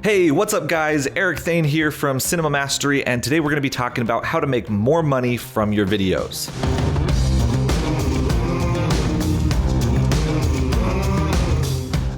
Hey, what's up guys? Eric Thayne here from Cinema Mastery, and today we're going to be talking about how to make more money from your videos.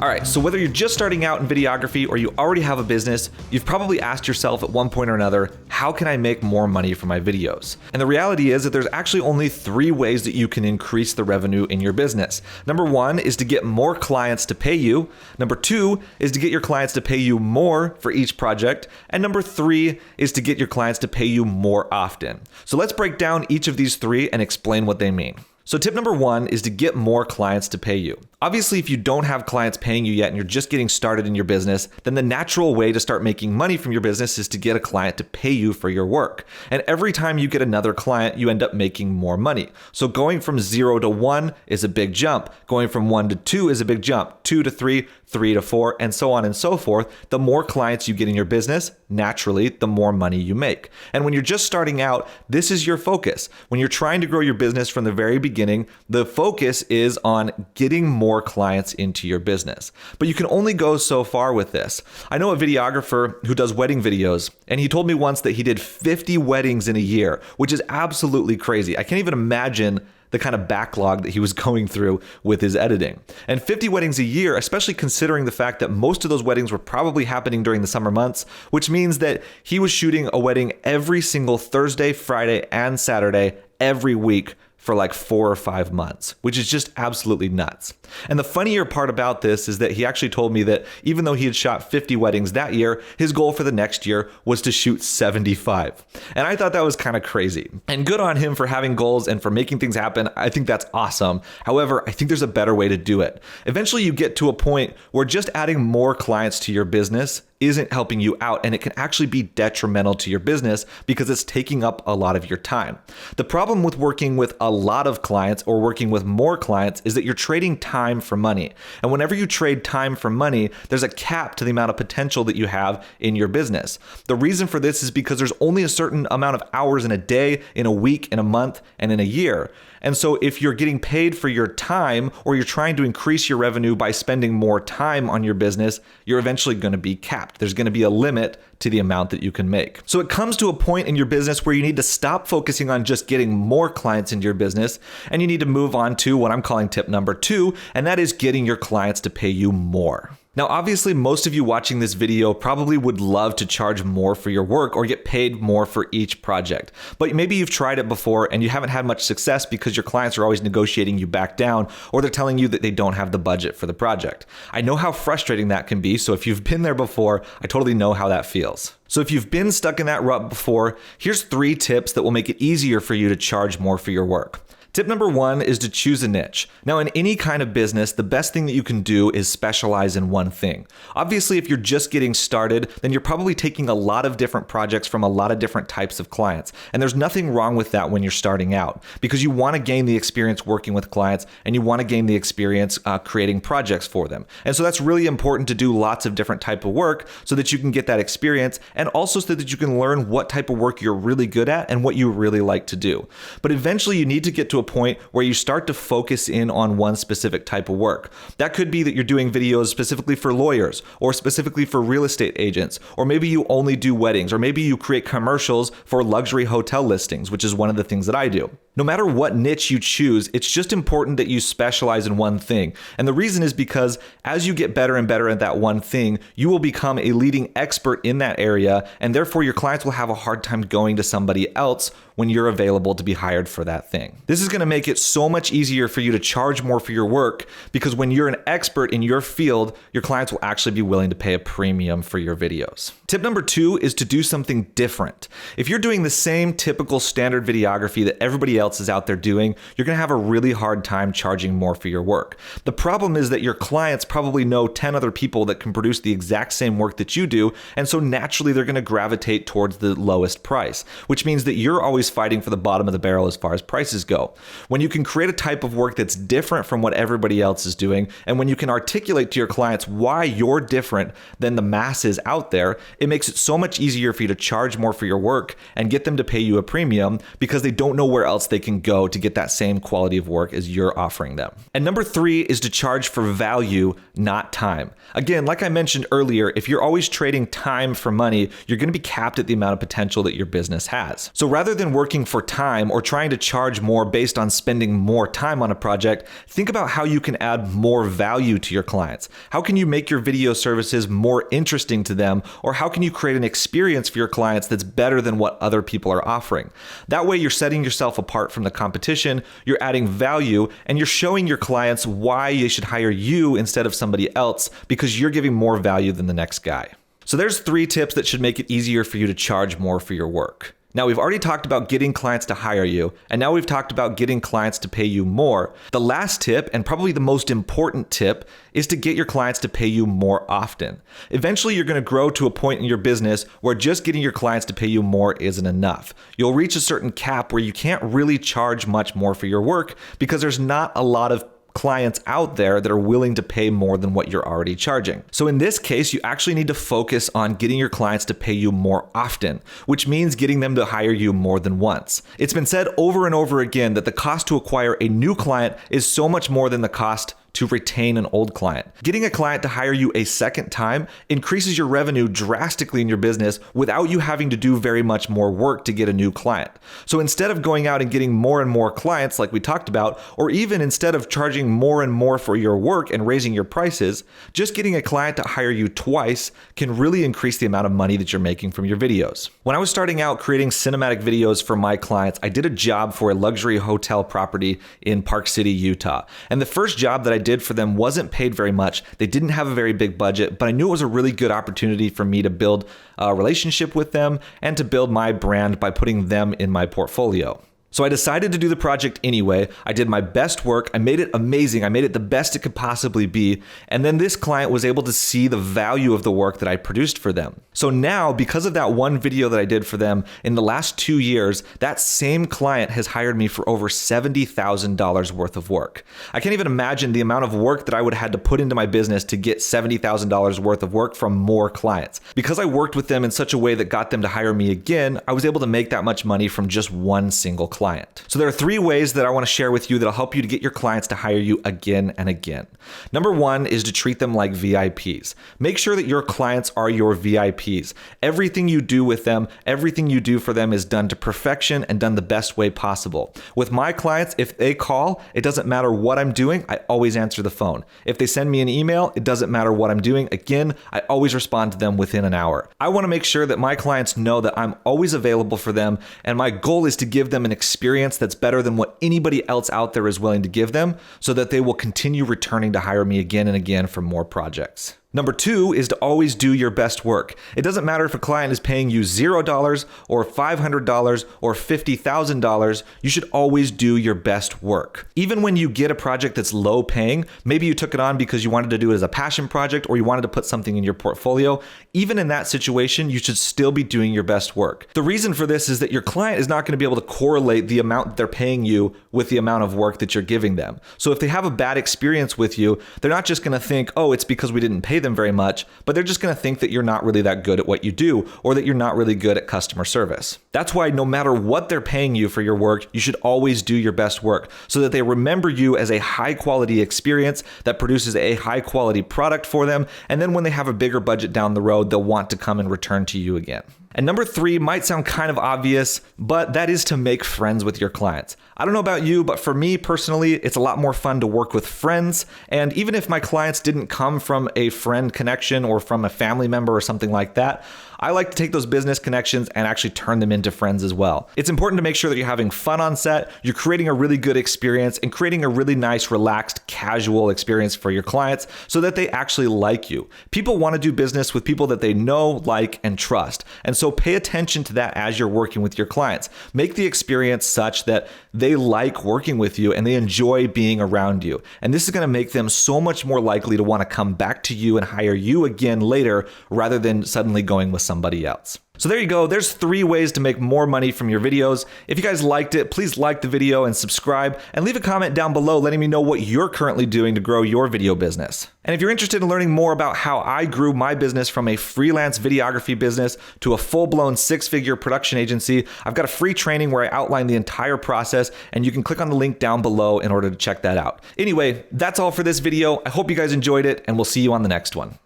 Alright, so whether you're just starting out in videography or you already have a business, you've probably asked yourself at one point or another, how can I make more money from my videos? And the reality is that there's actually only 3 ways that you can increase the revenue in your business. Number 1 is to get more clients to pay you. Number 2 is to get your clients to pay you more for each project. And number 3 is to get your clients to pay you more often. So let's break down each of these 3 and explain what they mean. So tip number 1 is to get more clients to pay you. Obviously, if you don't have clients paying you yet and you're just getting started in your business, then the natural way to start making money from your business is to get a client to pay you for your work. And every time you get another client, you end up making more money. So going from 0 to 1 is a big jump. Going from 1 to 2 is a big jump. 2 to 3, 3 to 4, and so on and so forth. The more clients you get in your business, naturally, the more money you make. And when you're just starting out, this is your focus. When you're trying to grow your business from the very beginning, the focus is on getting more clients into your business. But you can only go so far with this. I know a videographer who does wedding videos, and he told me once that he did 50 weddings in a year, which is absolutely crazy. I can't even imagine the kind of backlog that he was going through with his editing. And 50 weddings a year, especially considering the fact that most of those weddings were probably happening during the summer months, which means that he was shooting a wedding every single Thursday, Friday, and Saturday every week for like 4 or 5 months, which is just absolutely nuts. And the funnier part about this is that he actually told me that even though he had shot 50 weddings that year, his goal for the next year was to shoot 75. And I thought that was kind of crazy. And good on him for having goals and for making things happen. I think that's awesome. However, I think there's a better way to do it. Eventually you get to a point where just adding more clients to your business isn't helping you out, and it can actually be detrimental to your business because it's taking up a lot of your time. The problem with working with a lot of clients or working with more clients is that you're trading time for money. And whenever you trade time for money, there's a cap to the amount of potential that you have in your business. The reason for this is because there's only a certain amount of hours in a day, in a week, in a month, and in a year. And so if you're getting paid for your time or you're trying to increase your revenue by spending more time on your business, you're eventually going to be capped. There's going to be a limit to the amount that you can make. So it comes to a point in your business where you need to stop focusing on just getting more clients into your business, and you need to move on to what I'm calling tip number 2, and that is getting your clients to pay you more. Now, obviously, most of you watching this video probably would love to charge more for your work or get paid more for each project. But maybe you've tried it before and you haven't had much success because your clients are always negotiating you back down, or they're telling you that they don't have the budget for the project. I know how frustrating that can be, so if you've been there before, I totally know how that feels. So if you've been stuck in that rut before, here's 3 tips that will make it easier for you to charge more for your work. Tip number 1 is to choose a niche. Now, in any kind of business, the best thing that you can do is specialize in one thing. Obviously, if you're just getting started, then you're probably taking a lot of different projects from a lot of different types of clients. And there's nothing wrong with that when you're starting out, because you want to gain the experience working with clients and you want to gain the experience creating projects for them. And so that's really important to do lots of different type of work so that you can get that experience, and also so that you can learn what type of work you're really good at and what you really like to do. But eventually you need to get to a point where you start to focus in on one specific type of work. That could be that you're doing videos specifically for lawyers or specifically for real estate agents, or maybe you only do weddings, or maybe you create commercials for luxury hotel listings, which is one of the things that I do. No matter what niche you choose, it's just important that you specialize in one thing. And the reason is because as you get better and better at that one thing, you will become a leading expert in that area, and therefore your clients will have a hard time going to somebody else when you're available to be hired for that thing. This is going to make it so much easier for you to charge more for your work, because when you're an expert in your field, your clients will actually be willing to pay a premium for your videos. Tip number 2 is to do something different. If you're doing the same typical standard videography that everybody else is out there doing, you're going to have a really hard time charging more for your work. The problem is that your clients probably know 10 other people that can produce the exact same work that you do, and so naturally they're going to gravitate towards the lowest price, which means that you're always fighting for the bottom of the barrel as far as prices go. When you can create a type of work that's different from what everybody else is doing, and when you can articulate to your clients why you're different than the masses out there, it makes it so much easier for you to charge more for your work and get them to pay you a premium because they don't know where else they can go to get that same quality of work as you're offering them. And number 3 is to charge for value, not time. Again, like I mentioned earlier, if you're always trading time for money, you're going to be capped at the amount of potential that your business has. So rather than working for time or trying to charge more based on spending more time on a project, think about how you can add more value to your clients. How can you make your video services more interesting to them, or how can you create an experience for your clients that's better than what other people are offering? That way you're setting yourself apart from the competition, you're adding value, and you're showing your clients why they should hire you instead of somebody else because you're giving more value than the next guy. So there's 3 tips that should make it easier for you to charge more for your work. Now, we've already talked about getting clients to hire you, and now we've talked about getting clients to pay you more. The last tip, and probably the most important tip, is to get your clients to pay you more often. Eventually, you're going to grow to a point in your business where just getting your clients to pay you more isn't enough. You'll reach a certain cap where you can't really charge much more for your work because there's not a lot of clients out there that are willing to pay more than what you're already charging. So in this case, you actually need to focus on getting your clients to pay you more often, which means getting them to hire you more than once. It's been said over and over again that the cost to acquire a new client is so much more than the cost to retain an old client. Getting a client to hire you a second time increases your revenue drastically in your business without you having to do very much more work to get a new client. So instead of going out and getting more and more clients like we talked about, or even instead of charging more and more for your work and raising your prices, just getting a client to hire you twice can really increase the amount of money that you're making from your videos. When I was starting out creating cinematic videos for my clients, I did a job for a luxury hotel property in Park City, Utah. And the first job that I did for them wasn't paid very much. They didn't have a very big budget, but I knew it was a really good opportunity for me to build a relationship with them and to build my brand by putting them in my portfolio. So I decided to do the project anyway. I did my best work. I made it amazing. I made it the best it could possibly be. And then this client was able to see the value of the work that I produced for them. So now, because of that one video that I did for them, in the last 2 years, that same client has hired me for over $70,000 worth of work. I can't even imagine the amount of work that I would have had to put into my business to get $70,000 worth of work from more clients. Because I worked with them in such a way that got them to hire me again, I was able to make that much money from just one single client. So there are 3 ways that I want to share with you that'll help you to get your clients to hire you again and again. Number 1 is to treat them like VIPs. Make sure that your clients are your VIPs. Everything you do with them, everything you do for them is done to perfection and done the best way possible. With my clients, if they call, it doesn't matter what I'm doing, I always answer the phone. If they send me an email, it doesn't matter what I'm doing. Again, I always respond to them within an hour. I want to make sure that my clients know that I'm always available for them, and my goal is to give them an experience that's better than what anybody else out there is willing to give them, so that they will continue returning to hire me again and again for more projects. Number 2 is to always do your best work. It doesn't matter if a client is paying you $0 or $500 or $50,000, you should always do your best work. Even when you get a project that's low paying, maybe you took it on because you wanted to do it as a passion project or you wanted to put something in your portfolio, even in that situation, you should still be doing your best work. The reason for this is that your client is not going to be able to correlate the amount that they're paying you with the amount of work that you're giving them. So if they have a bad experience with you, they're not just going to think, oh, it's because we didn't pay them very much, but they're just going to think that you're not really that good at what you do, or that you're not really good at customer service. That's why no matter what they're paying you for your work, you should always do your best work so that they remember you as a high quality experience that produces a high quality product for them. And then when they have a bigger budget down the road, they'll want to come and return to you again. And number 3 might sound kind of obvious, but that is to make friends with your clients. I don't know about you, but for me personally, it's a lot more fun to work with friends. And even if my clients didn't come from a friend connection or from a family member or something like that, I like to take those business connections and actually turn them into friends as well. It's important to make sure that you're having fun on set, you're creating a really good experience, and creating a really nice, relaxed, casual experience for your clients so that they actually like you. People want to do business with people that they know, like, and trust. And so pay attention to that as you're working with your clients. Make the experience such that they like working with you and they enjoy being around you. And this is going to make them so much more likely to want to come back to you and hire you again later rather than suddenly going with somebody else. So there you go. There's 3 ways to make more money from your videos. If you guys liked it, please like the video and subscribe, and leave a comment down below letting me know what you're currently doing to grow your video business. And if you're interested in learning more about how I grew my business from a freelance videography business to a full-blown 6-figure production agency, I've got a free training where I outline the entire process, and you can click on the link down below in order to check that out. Anyway, that's all for this video. I hope you guys enjoyed it, and we'll see you on the next one.